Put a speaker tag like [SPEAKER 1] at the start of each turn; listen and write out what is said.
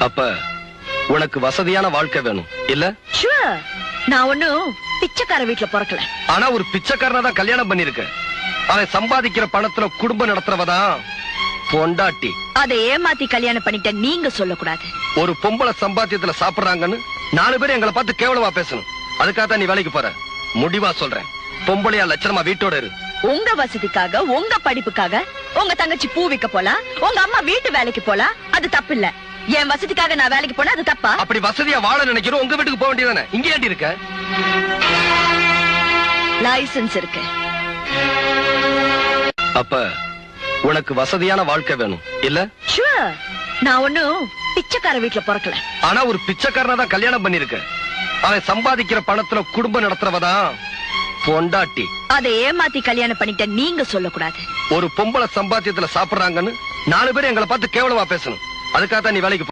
[SPEAKER 1] அப்ப உனக்கு வசதியான வாழ்க்கை வேணும் இல்ல?
[SPEAKER 2] Sure. நான் ஒண்ணும் பிச்சைக்கார வீட்டுல பிறக்கல.
[SPEAKER 1] ஆனா ஒரு பிச்சைக்காரனா தான் கல்யாணம் பண்ணிருக்க. அவன் சம்பாதிக்கிற பணத்துல குடும்பம் நடத்துறவதான் பொண்டாட்டி.
[SPEAKER 2] அதை ஏமாத்தி கல்யாணம் பண்ணிட்ட நீங்க சொல்லக்கூடாது.
[SPEAKER 1] ஒரு பொம்பளை சம்பாத்தியத்துல சாப்பிடுறாங்கன்னு 4 பேர் எங்களை பார்த்து கேவலமா பேசணும். அதுக்காக நீ வேலைக்கு போற. முடிவா சொல்றேன், பொம்பளையா லட்சணமா வீட்டோட இரு.
[SPEAKER 2] உங்க வசதிக்காக, உங்க படிப்புக்காக உங்க தங்கச்சி பூ விக்க போலாம், உங்க அம்மா வீட்டு வேலைக்கு போலாம். அது தப்பு இல்ல. என் வசதிக்காக நான் வேலைக்கு போனா அது தப்பா?
[SPEAKER 1] அப்படி வசதியா வாழ நினைக்கிறோம், உங்க வீட்டுக்கு போக வேண்டியதானே. இங்க ஏண்டி இருக்க?
[SPEAKER 2] லைசன்ஸ் இருக்கு.
[SPEAKER 1] அப்ப உனக்கு வசதியான வாழ்க்கை வேணும் இல்ல?
[SPEAKER 2] Sure. நான் ஒண்ணும் பிச்சைக்கார வீட்டுல பிறக்கல.
[SPEAKER 1] ஆனா ஒரு பிச்சைக்காரனா தான் கல்யாணம் பண்ணிருக்க. அவன் சம்பாதிக்கிற பணத்துல குடும்பம் நடத்துறவதான் பொண்டாட்டி.
[SPEAKER 2] அதை ஏமாத்தி கல்யாணம் பண்ணிட்ட நீங்க சொல்லக்கூடாது.
[SPEAKER 1] ஒரு பொம்பளை சம்பாத்தியத்துல சாப்பிடுறாங்கன்னு 4 பேர் எங்களை பார்த்து கேவலமா பேசணும். அதுக்காக நீ வேலைக்கு